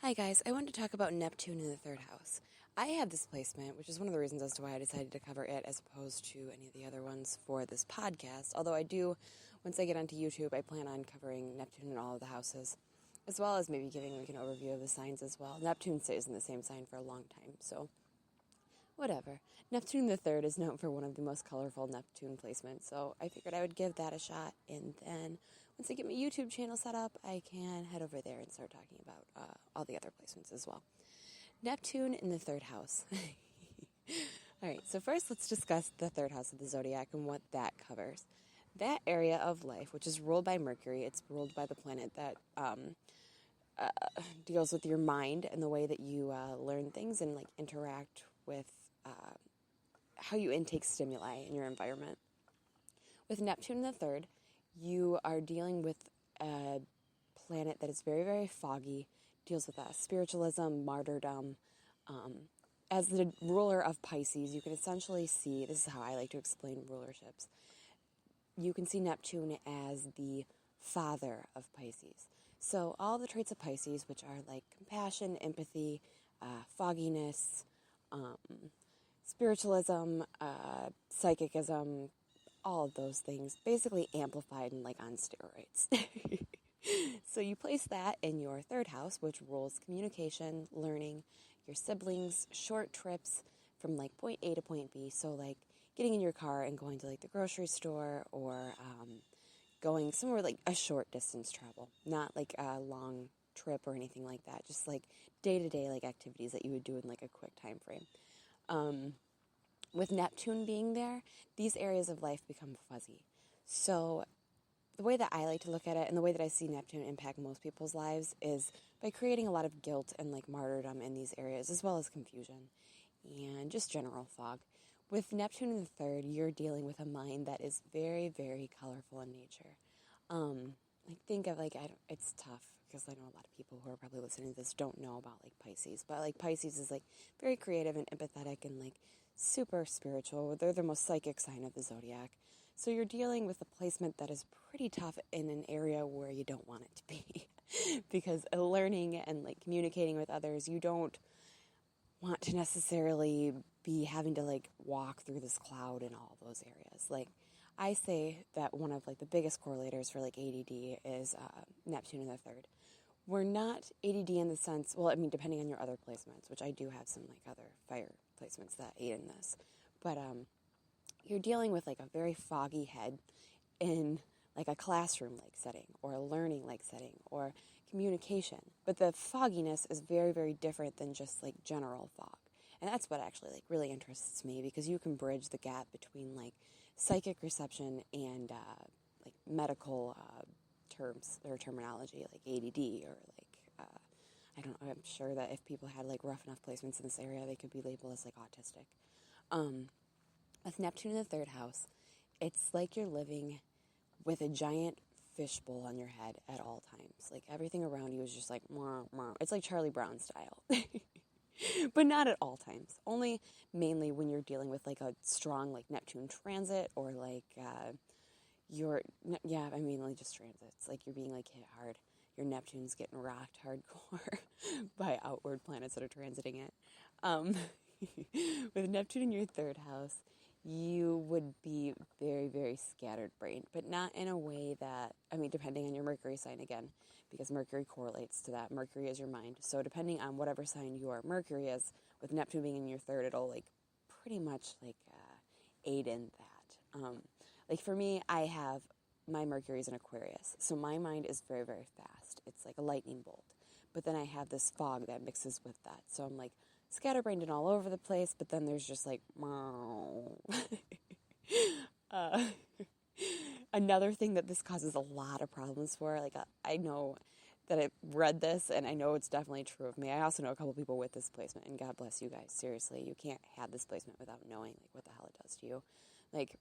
Hi guys, I wanted to talk about Neptune in the third house. I have this placement, which is one of the reasons as to why I decided to cover it as opposed to any of the other ones for this podcast. Although I do, once I get onto YouTube, I plan on covering Neptune in all of the houses, as well as maybe giving like an overview of the signs as well. Neptune stays in the same sign for a long time, so whatever. Neptune the third is known for one of the most colorful Neptune placements, so I figured I would give that a shot, and then once I get my YouTube channel set up, I can head over there and start talking about all the other placements as well. Neptune in the third house. All right, so first let's discuss the third house of the zodiac and what that covers. That area of life, which is ruled by Mercury, it's ruled by the planet that deals with your mind and the way that you learn things and like interact with how you intake stimuli in your environment. With Neptune in the third, you are dealing with a planet that is very, very foggy, deals with spiritualism, martyrdom. As the ruler of Pisces, you can essentially see, this is how I like to explain rulerships, you can see Neptune as the father of Pisces. So all the traits of Pisces, which are like compassion, empathy, fogginess, spiritualism, psychicism, all of those things, basically amplified and like on steroids. So you place that in your third house, which rules communication, learning, your siblings, short trips from like point A to point B. So like getting in your car and going to like the grocery store or going somewhere like a short distance travel, not like a long trip or anything like that. Just like day-to-day like activities that you would do in like a quick time frame. With Neptune being there, these areas of life become fuzzy. So the way that I like to look at it and the way that I see Neptune impact most people's lives is by creating a lot of guilt and like martyrdom in these areas, as well as confusion and just general fog. With Neptune in the third, you're dealing with a mind that is very, very colorful in nature. Like think of like, it's tough because I know a lot of people who are probably listening to this don't know about like Pisces, but like Pisces is like very creative and empathetic and like super spiritual. They're the most psychic sign of the zodiac. So you're dealing with a placement that is pretty tough in an area where you don't want it to be. Because learning and like communicating with others, you don't want to necessarily be having to like walk through this cloud in all those areas. Like I say that one of like the biggest correlators for like ADD is Neptune in the third. We're not ADD in the sense, well, I mean, depending on your other placements, which I do have some like other fire placements that aid in this, but you're dealing with like a very foggy head in like a classroom like setting or a learning like setting or communication. But the fogginess is very, very different than just like general fog. And that's what actually like really interests me, because you can bridge the gap between like psychic reception and like medical terms or terminology like ADD or like I don't know, I'm sure that if people had like rough enough placements in this area, they could be labeled as like autistic. With Neptune in the third house, it's like you're living with a giant fishbowl on your head at all times. Like everything around you is just like, mwah, mwah. It's like Charlie Brown style. But not at all times. Only mainly when you're dealing with like a strong like Neptune transit or like like just transits. Like you're being like hit hard. Your Neptune's getting rocked hardcore by outward planets that are transiting it. With Neptune in your third house, you would be very, very scattered brained, but not in a way that, I mean, depending on your Mercury sign again, because Mercury correlates to that. Mercury is your mind. So depending on whatever sign your Mercury is, with Neptune being in your third, it'll like pretty much like aid in that. Like for me, I have my Mercury's in Aquarius, so my mind is very, very fast. It's like a lightning bolt. But then I have this fog that mixes with that. So I'm like scatterbrained and all over the place, but then there's just like, another thing that this causes a lot of problems for, like I know that I've read this and I know it's definitely true of me. I also know a couple people with this placement, and God bless you guys. Seriously, you can't have this placement without knowing like what the hell it does to you. Like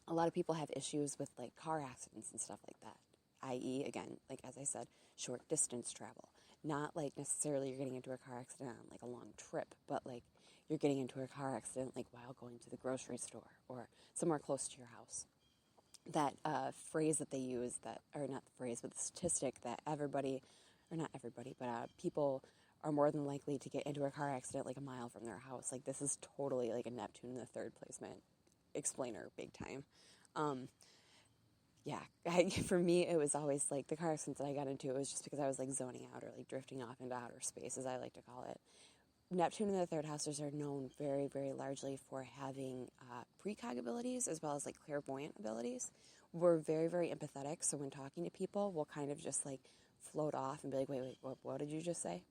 a lot of people have issues with like car accidents and stuff like that, i.e., again, like as I said, short distance travel. Not like necessarily you're getting into a car accident on like a long trip, but like you're getting into a car accident like while going to the grocery store or somewhere close to your house. That phrase that they use, that, or not the phrase, but the statistic that everybody, or not everybody, but people are more than likely to get into a car accident like a mile from their house. Like, this is totally like a Neptune in the third placement explainer, big time. For me, it was always like the car accidents that I got into, it was just because I was like zoning out or like drifting off into outer space, as I like to call it. Neptune and the third housers are known very, very largely for having precog abilities as well as like clairvoyant abilities. We're very, very empathetic, so when talking to people, we'll kind of just like float off and be like, wait, what did you just say?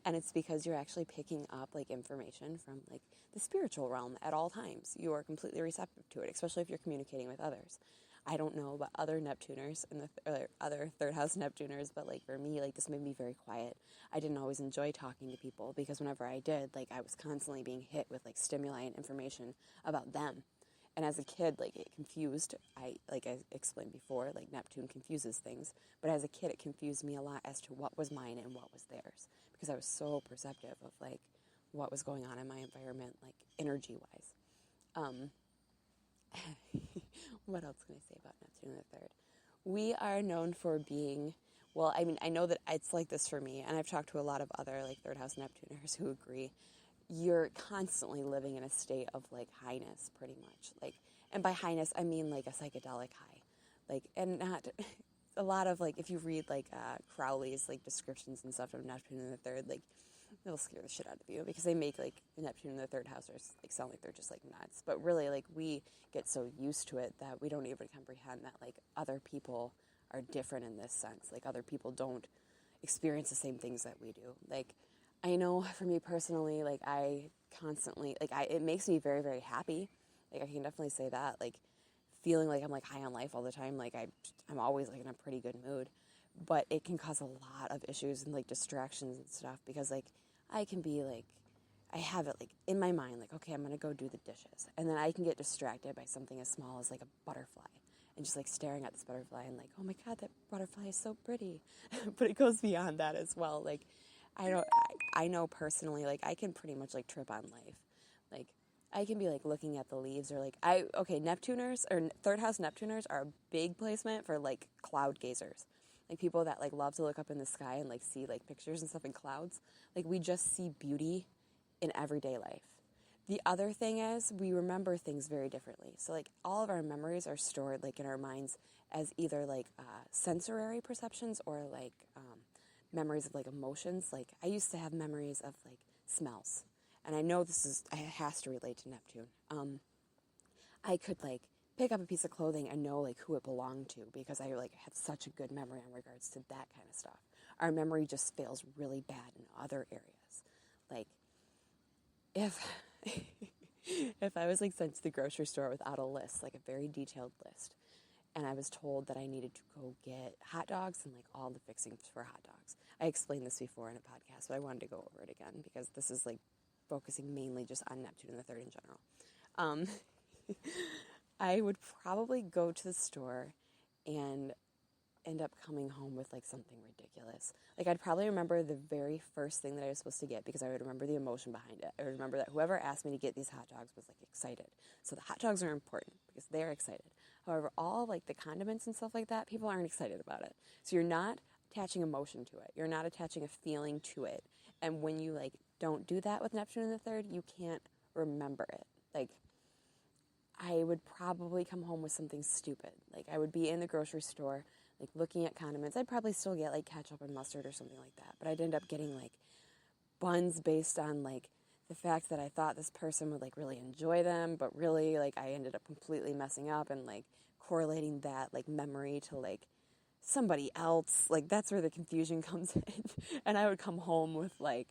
And it's because you're actually picking up like information from like the spiritual realm at all times. You are completely receptive to it, especially if you're communicating with others. I don't know about other Neptuners and other third house Neptuners, but like for me, like this made me very quiet. I didn't always enjoy talking to people because whenever I did, like I was constantly being hit with like stimuli and information about them. And as a kid, like it confused, like I explained before, like Neptune confuses things. But as a kid, it confused me a lot as to what was mine and what was theirs. Because I was so perceptive of like what was going on in my environment, like energy-wise. What else can I say about Neptune the third? We are known for being, well, I mean, I know that it's like this for me, and I've talked to a lot of other like third house Neptuners who agree. You're constantly living in a state of like highness, pretty much. Like, and by highness, I mean like a psychedelic high. Like, and not a lot of like, if you read like Crowley's like descriptions and stuff of Neptune in the third, like it'll scare the shit out of you because they make like Neptune in the third housers like sound like they're just like nuts. But really, like we get so used to it that we don't even comprehend that like other people are different in this sense. Like other people don't experience the same things that we do. Like I know for me personally, like I constantly it makes me very, very happy. Like I can definitely say that. Like feeling like I'm like high on life all the time. Like I'm always like in a pretty good mood. But it can cause a lot of issues and like distractions and stuff because like I can be like, I have it like in my mind, like, okay, I'm going to go do the dishes. And then I can get distracted by something as small as like a butterfly and just like staring at this butterfly and like, oh my God, that butterfly is so pretty. But it goes beyond that as well. Like, I know personally, like I can pretty much like trip on life. Like I can be like looking at the leaves or like, Neptuners or third house Neptuners are a big placement for like cloud gazers. Like people that like love to look up in the sky and like see like pictures and stuff in clouds. Like we just see beauty in everyday life. The other thing is we remember things very differently. So like all of our memories are stored like in our minds as either like sensory perceptions or like memories of like emotions. Like I used to have memories of like smells. And I know it has to relate to Neptune. I could like pick up a piece of clothing and know like who it belonged to because I like had such a good memory in regards to that kind of stuff. Our memory just fails really bad in other areas. Like if if I was like sent to the grocery store without a list, like a very detailed list, and I was told that I needed to go get hot dogs and like all the fixings for hot dogs. I explained this before in a podcast, but I wanted to go over it again because this is like focusing mainly just on Neptune in the third in general. I would probably go to the store and end up coming home with like something ridiculous. Like I'd probably remember the very first thing that I was supposed to get because I would remember the emotion behind it. I would remember that whoever asked me to get these hot dogs was like excited. So the hot dogs are important because they're excited. However, all like the condiments and stuff like that, people aren't excited about it. So you're not attaching emotion to it. You're not attaching a feeling to it. And when you like don't do that with Neptune in the third, you can't remember it. Like I would probably come home with something stupid. Like I would be in the grocery store, like looking at condiments. I'd probably still get like ketchup and mustard or something like that. But I'd end up getting like buns based on like the fact that I thought this person would like really enjoy them, but really like I ended up completely messing up and like correlating that like memory to like somebody else. Like that's where the confusion comes in. And I would come home with like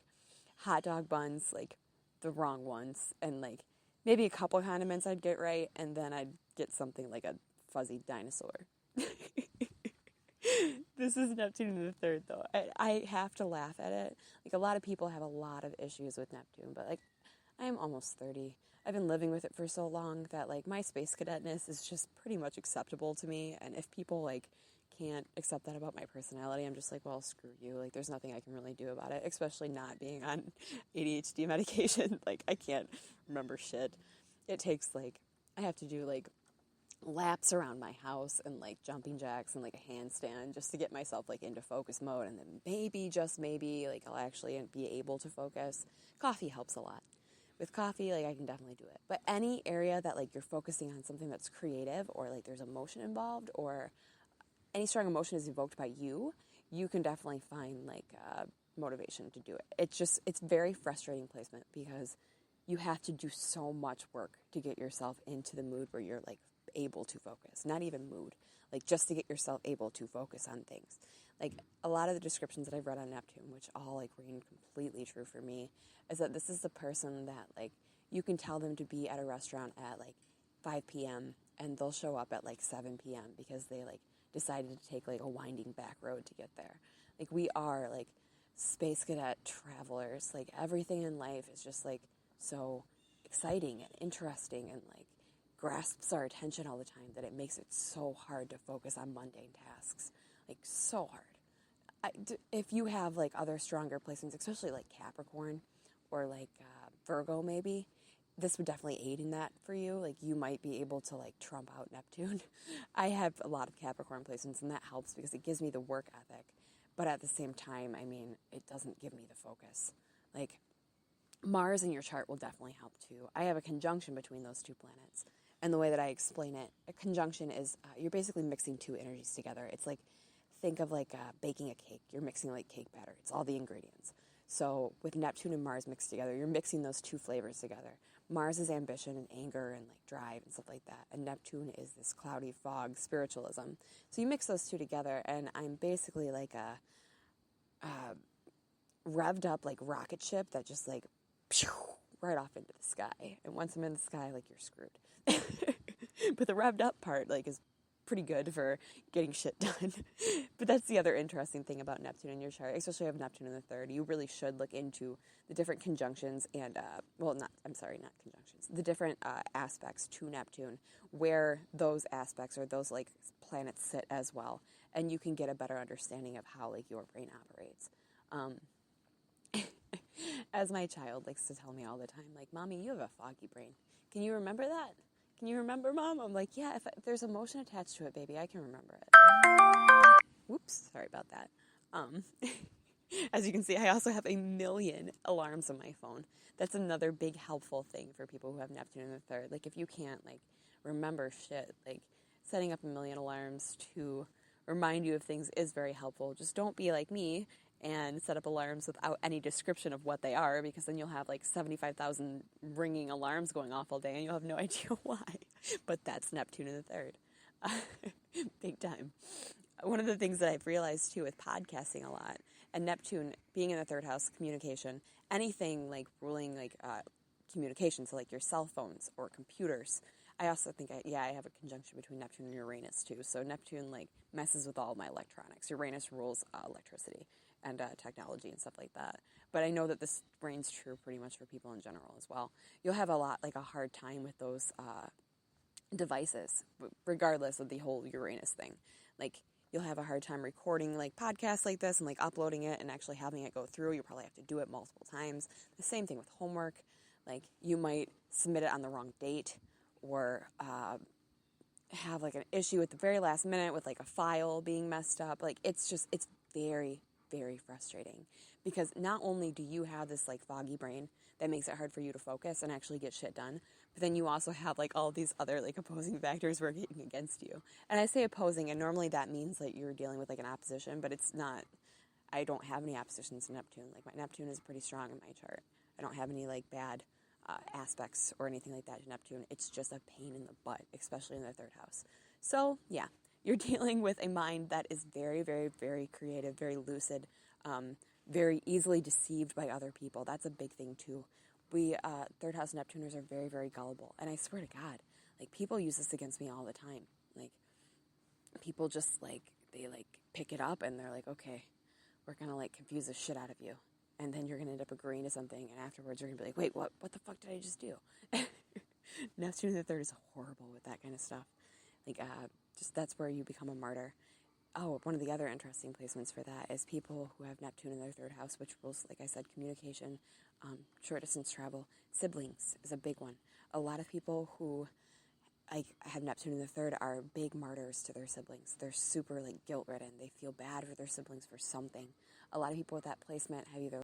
hot dog buns, like the wrong ones, and like maybe a couple condiments I'd get right, and then I'd get something like a fuzzy dinosaur. This is Neptune in the third, though. I have to laugh at it. Like, a lot of people have a lot of issues with Neptune, but, like, I'm almost 30. I've been living with it for so long that, like, my space cadetness is just pretty much acceptable to me, and if people, like, can't accept that about my personality, I'm just like, well, screw you. Like, there's nothing I can really do about it, especially not being on ADHD medication. Like, I can't remember shit. It takes, like, I have to do, like, laps around my house and like jumping jacks and like a handstand just to get myself like into focus mode, and then maybe, just maybe, like I'll actually be able to focus. Coffee helps a lot. With coffee, like I can definitely do it. But any area that like you're focusing on something that's creative, or like there's emotion involved, or any strong emotion is evoked by you, you can definitely find like motivation to do it. It's very frustrating placement because you have to do so much work to get yourself into the mood where you're like able to focus. Not even mood, like just to get yourself able to focus on things. Like a lot of the descriptions that I've read on Neptune, which all like ring completely true for me, is that this is the person that like you can tell them to be at a restaurant at like 5 p.m. and they'll show up at like 7 p.m. because they like decided to take like a winding back road to get there. Like we are like space cadet travelers. Like everything in life is just like so exciting and interesting and like grasps our attention all the time that it makes it so hard to focus on mundane tasks. Like so hard. If you have like other stronger placements, especially like Capricorn or like Virgo maybe, this would definitely aid in that for you. Like you might be able to like trump out Neptune. I have a lot of Capricorn placements and that helps because it gives me the work ethic. But at the same time, I mean, it doesn't give me the focus. Like Mars in your chart will definitely help too. I have a conjunction between those two planets. And the way that I explain it, a conjunction is you're basically mixing two energies together. It's like, think of like baking a cake. You're mixing like cake batter. It's all the ingredients. So with Neptune and Mars mixed together, you're mixing those two flavors together. Mars is ambition and anger and like drive and stuff like that. And Neptune is this cloudy fog spiritualism. So you mix those two together, and I'm basically like a revved up like rocket ship that just like right off into the sky. And once I'm in the sky, like you're screwed. But the revved up part like is pretty good for getting shit done. But that's the other interesting thing about Neptune in your chart, especially if you have Neptune in the third. You really should look into the different conjunctions and, not conjunctions, the different aspects to Neptune, where those aspects or those like planets sit as well. And you can get a better understanding of how like your brain operates. As my child likes to tell me all the time, like, Mommy, you have a foggy brain. Can you remember that? Can you remember, Mom? I'm like, yeah, if there's emotion attached to it, baby, I can remember it. Whoops, sorry about that. As you can see, I also have a million alarms on my phone. That's another big helpful thing for people who have Neptune in the third. Like, if you can't, like, remember shit, like, setting up a million alarms to remind you of things is very helpful. Just don't be like me and set up alarms without any description of what they are, because then you'll have like 75,000 ringing alarms going off all day and you'll have no idea why. But that's Neptune in the third. Big time. One of the things that I've realized too with podcasting a lot, and Neptune being in the third house, communication, anything like ruling like communication, so like your cell phones or computers. I also think I have a conjunction between Neptune and Uranus too. So Neptune like messes with all my electronics. Uranus rules electricity and technology and stuff like that. But I know that this reigns true pretty much for people in general as well. You'll have a hard time with those devices, regardless of the whole Uranus thing. Like, you'll have a hard time recording like podcasts like this and like uploading it and actually having it go through. You'll probably have to do it multiple times. The same thing with homework. Like, you might submit it on the wrong date, or have like an issue at the very last minute with like a file being messed up. Like, it's very, very frustrating, because not only do you have this like foggy brain that makes it hard for you to focus and actually get shit done, but then you also have like all these other like opposing factors working against you. And I say opposing, and normally that means that you're dealing with like an opposition, but it's not. I don't have any oppositions to Neptune. Like, my Neptune is pretty strong in my chart. I don't have any like bad aspects or anything like that to Neptune. It's just a pain in the butt, especially in the third house. So yeah, you're dealing with a mind that is very, very, very creative, very lucid, very easily deceived by other people. That's a big thing too. We third house Neptuners are very, very gullible, and I swear to God, like, people use this against me all the time. Like, people just like, they like pick it up and they're like, okay, we're gonna like confuse the shit out of you. And then you're going to end up agreeing to something, and afterwards you're going to be like, wait, what the fuck did I just do? Neptune in the third is horrible with that kind of stuff. Like, just that's where you become a martyr. Oh, one of the other interesting placements for that is people who have Neptune in their third house, which rules, like I said, communication, short distance travel. Siblings is a big one. A lot of people who like have Neptune in the third are big martyrs to their siblings. They're super like guilt-ridden. They feel bad for their siblings for something. A lot of people with that placement have either